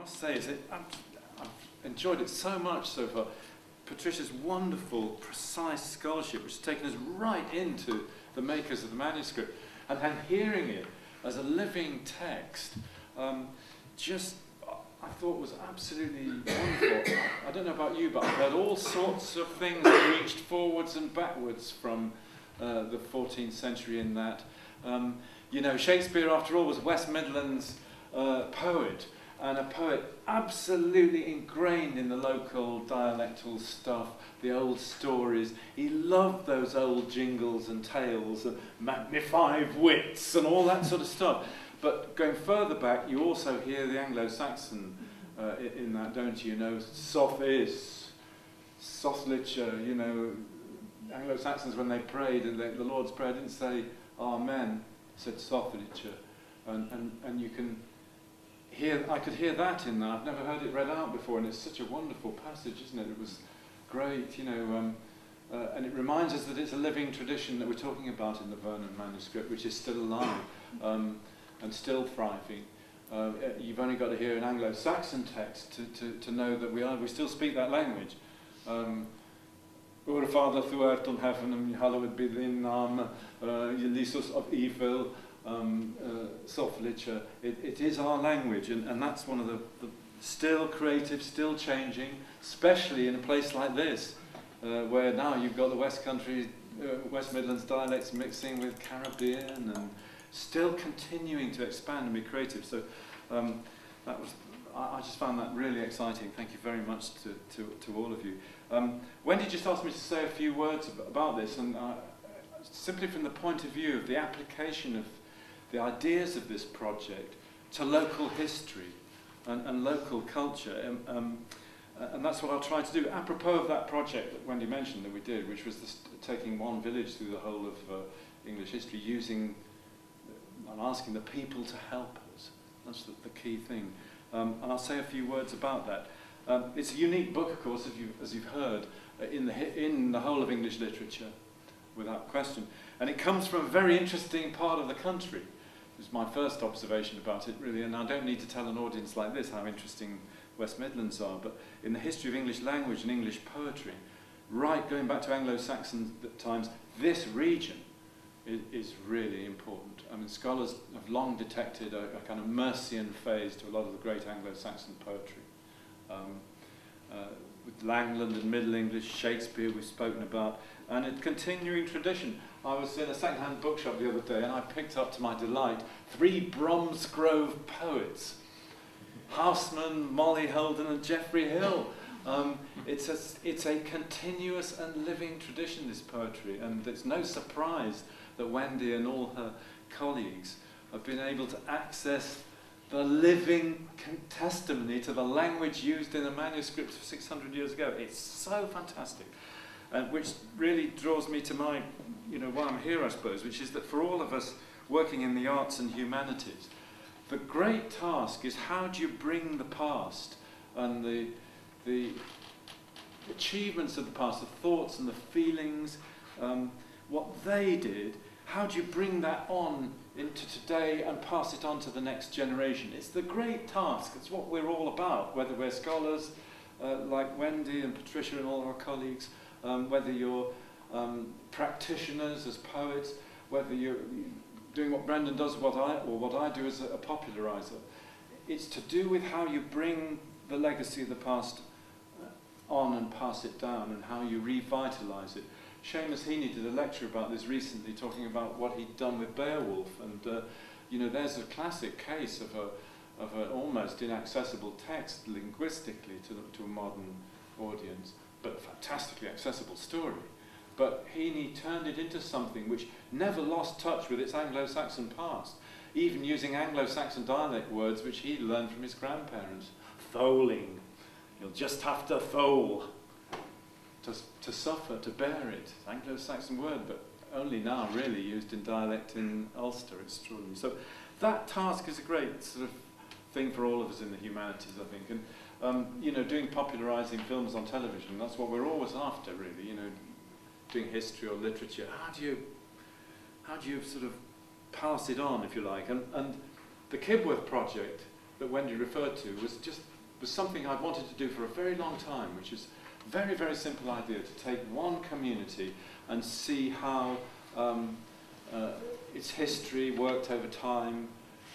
must say, I've enjoyed it so much so far. Patricia's wonderful, precise scholarship, which has taken us right into the makers of the manuscript, and then hearing it as a living text, I thought was absolutely wonderful. I don't know about you, but I've heard all sorts of things that reached forwards and backwards from the 14th century in that. You know, Shakespeare, after all, was West Midlands poet, and a poet absolutely ingrained in the local dialectal stuff, the old stories. He loved those old jingles and tales and magnified wits and all that sort of stuff. But going further back, you also hear the Anglo-Saxon in that, don't you? You know, sophis, sothlicher, you know, Anglo-Saxons when they prayed, and the Lord's Prayer didn't say Amen, said sothlicher. And you can hear, I could hear that in there. I've never heard it read out before, and it's such a wonderful passage, isn't it? It was great, you know, and it reminds us that it's a living tradition that we're talking about in the Vernon Manuscript, which is still alive. And still thriving. You've only got to hear an Anglo-Saxon text to know that we still speak that language. Our Father who art in heaven, hallowed be thy name, Jesus of evil, sothlicher. It is our language, and that's one of the still creative, still changing, especially in a place like this, where now you've got the West Midlands dialects mixing with Caribbean and still continuing to expand and be creative. So I just found that really exciting. Thank you very much to all of you. Wendy just asked me to say a few words about this, and simply from the point of view of the application of the ideas of this project to local history and local culture. And that's what I'll try to do. Apropos of that project that Wendy mentioned that we did, which was taking one village through the whole of English history, using and asking the people to help us. That's the key thing. And I'll say a few words about that. It's a unique book, of course, as you've heard, in the whole of English literature, without question. And it comes from a very interesting part of the country. It's my first observation about it, really, and I don't need to tell an audience like this how interesting West Midlands are, but in the history of English language and English poetry, right going back to Anglo-Saxon times, this region is really important. I mean, scholars have long detected a kind of Mercian phase to a lot of the great Anglo-Saxon poetry. With Langland and Middle English, Shakespeare we've spoken about, and a continuing tradition. I was in a second-hand bookshop the other day, and I picked up, to my delight, 3 Bromsgrove poets. Houseman, Molly Holden and Geoffrey Hill. It's a continuous and living tradition, this poetry, and it's no surprise that Wendy and all her colleagues have been able to access the living testimony to the language used in a manuscript of 600 years ago. It's so fantastic, and which really draws me to my, why I'm here, I suppose, which is that for all of us working in the arts and humanities, the great task is how do you bring the past and the achievements of the past, the thoughts and the feelings, what they did, how do you bring that on into today and pass it on to the next generation? It's the great task. It's what we're all about, whether we're scholars like Wendy and Patricia and all our colleagues, whether you're practitioners as poets, whether you're doing what Brendan does or what I do as a popularizer. It's to do with how you bring the legacy of the past on and pass it down, and how you revitalise it. Seamus Heaney did a lecture about this recently, talking about what he'd done with Beowulf, and there's a classic case of an almost inaccessible text linguistically to a modern audience, but a fantastically accessible story. But Heaney turned it into something which never lost touch with its Anglo-Saxon past, even using Anglo-Saxon dialect words which he learned from his grandparents. Tholing. You'll just have to thole. To suffer, to bear it. Anglo-Saxon word, but only now really used in dialect in Ulster. It's extraordinary. So that task is a great sort of thing for all of us in the humanities, I think. And doing popularising films on television, that's what we're always after, really. Doing history or literature. How do you sort of pass it on, if you like? And the Kibworth project that Wendy referred to was just was something I'd wanted to do for a very long time, which is a very, very simple idea, to take one community and see how its history worked over time,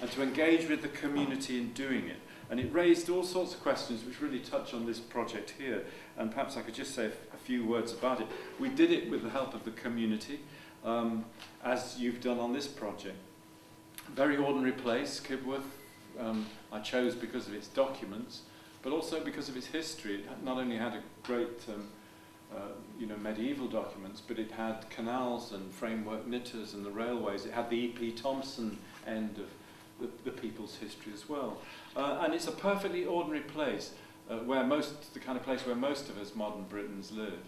and to engage with the community in doing it. And it raised all sorts of questions which really touch on this project here, and perhaps I could just say a few words about it. We did it with the help of the community, as you've done on this project. Very ordinary place, Kibworth. I chose because of its documents, but also because of its history. It not only had a great medieval documents, but it had canals and framework knitters and the railways. It had the E.P. Thompson end of the people's history as well. And it's a perfectly ordinary place, the kind of place where most of us modern Britons live.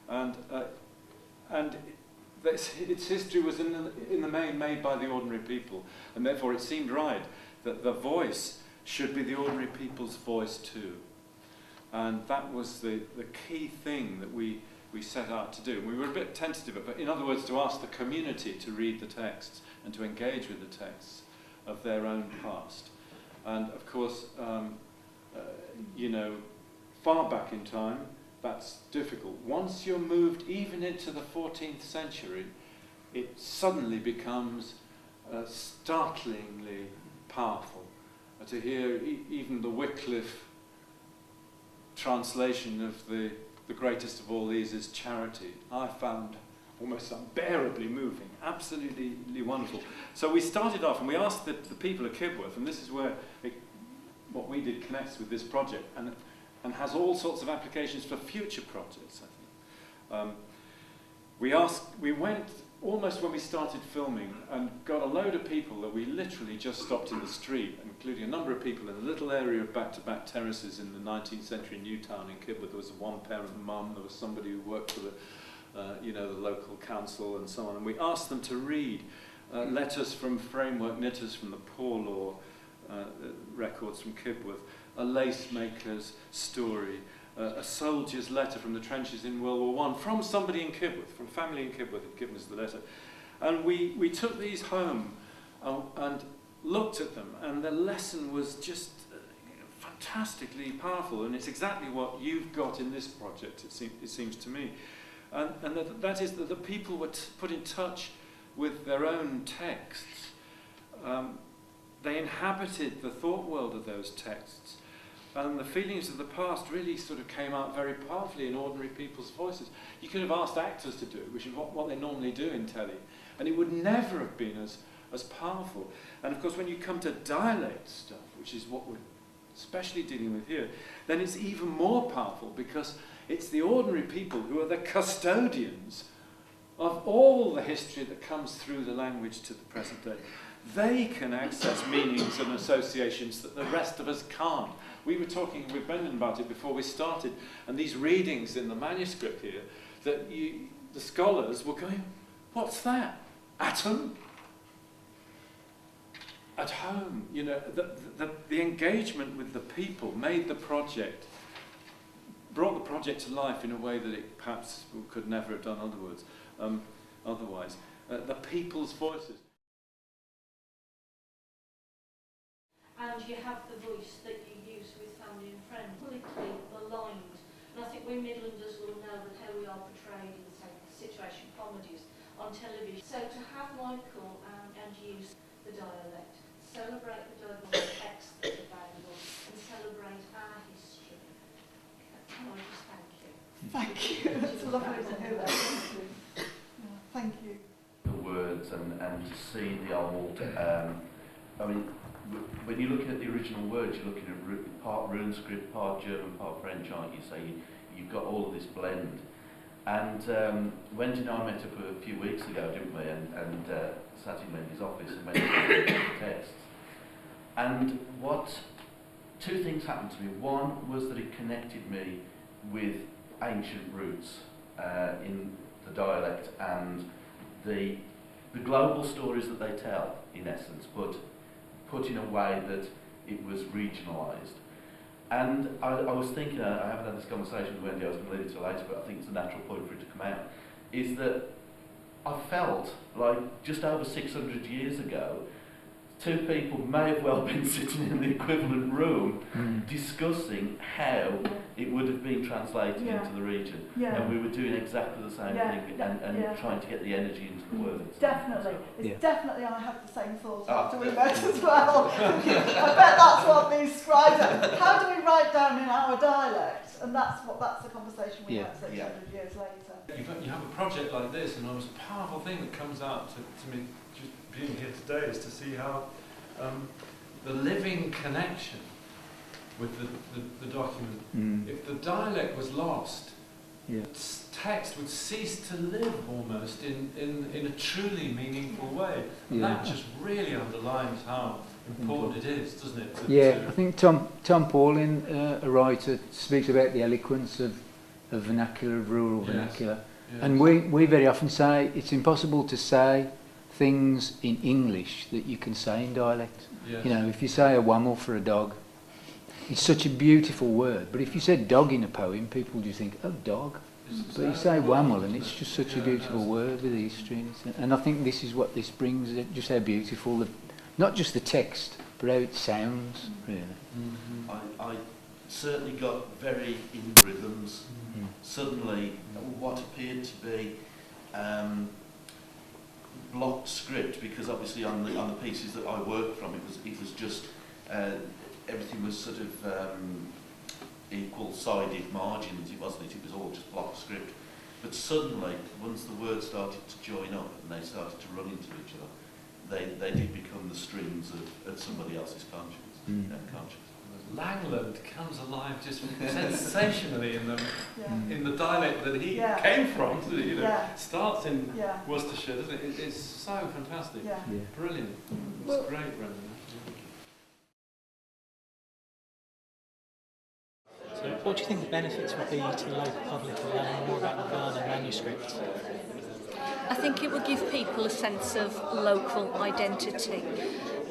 And its history was in the main made by the ordinary people, and therefore it seemed right that the voice should be the ordinary people's voice too. And that was the key thing that we set out to do. We were a bit tentative, but in other words, to ask the community to read the texts and to engage with the texts of their own past. And of course, far back in time, that's difficult. Once you're moved even into the 14th century, it suddenly becomes startlingly powerful. To hear even the Wycliffe translation of the greatest of all these is charity, I found almost unbearably moving, absolutely wonderful. So we started off and we asked the people of Kibworth, and this is where what we did connects with this project and has all sorts of applications for future projects, I think. We went almost when we started filming and got a load of people that we literally just stopped in the street, including a number of people in a little area of back-to-back terraces in the 19th century Newtown in Kibworth. There was a one-parent mum, there was somebody who worked for the local council and so on, and we asked them to read letters from framework knitters from the Poor Law records from Kibworth, a lace maker's story, a soldier's letter from the trenches in World War I, from somebody in Kibworth, from a family in Kibworth had given us the letter. And we took these home and looked at them, and the lesson was just fantastically powerful, and it's exactly what you've got in this project, it seems to me. And that is that the people were put in touch with their own texts. They inhabited the thought world of those texts. And the feelings of the past really sort of came out very powerfully in ordinary people's voices. You could have asked actors to do it, which is what they normally do in telly, and it would never have been as powerful. And of course, when you come to dialect stuff, which is what we're especially dealing with here, then it's even more powerful because it's the ordinary people who are the custodians of all the history that comes through the language to the present day. They can access meanings and associations that the rest of us can't. We were talking with Brendan about it before we started, and these readings in the manuscript here, that the scholars were going, what's that? Atom? At home, the engagement with the people made the project, brought the project to life in a way that it perhaps could never have done otherwise. The people's voices. And you have the voice that you use with family and friends, politically aligned. And I think we Midlanders will know that how we are portrayed in, say, situation comedies on television. So to have Michael and use the dialect, celebrate the diverse text that's available, and celebrate our history. Can I just thank you? Thank you. It's lovely to hear that. Thank you. Yeah, thank you. The words and to see the old, when you're looking at the original words, you're looking at part rune script, part German, part French, aren't you? So you've got all of this blend. And Wendy and I met up a few weeks ago, didn't we? And sat in Wendy's office and went through the texts. And two things happened to me. One was that it connected me with ancient roots in the dialect and the global stories that they tell, in essence, but put in a way that it was regionalised. And I was thinking, I haven't had this conversation with Wendy, I was going to leave it till later, but I think it's a natural point for it to come out, is that I felt like just over 600 years ago, two people may have well been sitting in the equivalent room discussing how it would have been translated into the region. And we were doing exactly the same thing and trying to get the energy into the words. Definitely. Definitely I had the same thought after we met as well. I bet that's what these scribes are. How do we write down in our dialect? And that's the conversation we had 600 years later. You have a project like this, and the most powerful thing that comes out to me just being here today is to see how the living connection with the document. If the dialect was lost, text would cease to live almost in a truly meaningful way. And that just really underlines how important it is, doesn't it? I think Tom Paulin, a writer, speaks about the eloquence of vernacular, of rural vernacular. And we very often say it's impossible to say things in English that you can say in dialect. You know, if you say a wammel for a dog, it's such a beautiful word. But if you said dog in a poem, people just think, oh, dog. But you say wammel, and it's just such a beautiful word with history. And I think this is what this brings, just how beautiful, not just the text, but how it sounds, really. I certainly got very in rhythms. Suddenly, what appeared to be block script, because obviously on the pieces that I worked from, it was just everything was sort of equal-sided margins. It wasn't. It was all just block script. But suddenly, once the words started to join up and they started to run into each other, they did become the strings of somebody else's conscience. Langland comes alive just sensationally in the dialect that he came from. You know, starts in Worcestershire, doesn't it? It's so fantastic, brilliant. It's great, Brendan. So, what do you think the benefits would be to the local public of learning more about the Vernon manuscript? I think it would give people a sense of local identity.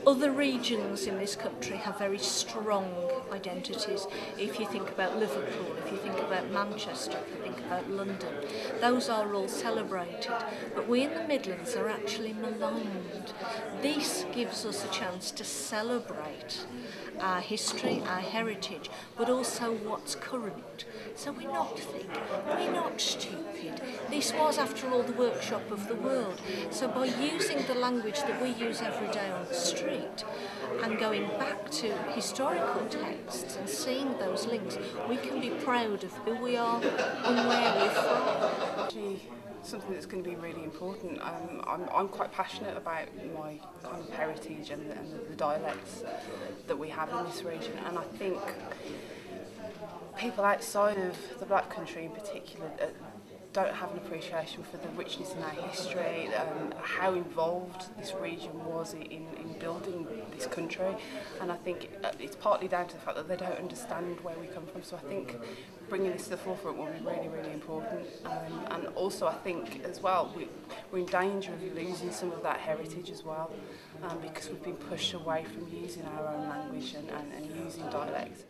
Other regions in this country have very strong identities. If you think about Liverpool, if you think about Manchester, if you think about London, those are all celebrated. But we in the Midlands are actually maligned. This gives us a chance to celebrate our history, our heritage, but also what's current. So we're not thick, we're not stupid. This was, after all, the workshop of the world. So by using the language that we use every day on the street and going back to historical texts and seeing those links, we can be proud of who we are and where we're from. Actually, something that's going to be really important. I'm quite passionate about my kind of heritage and the dialects that we have in this region, and I think people outside of the Black Country in particular don't have an appreciation for the richness in our history, how involved this region was in building this country, and I think it's partly down to the fact that they don't understand where we come from. So I think bringing this to the forefront will be really, really important, and also I think as well we're in danger of losing some of that heritage as well, because we've been pushed away from using our own language and using dialects.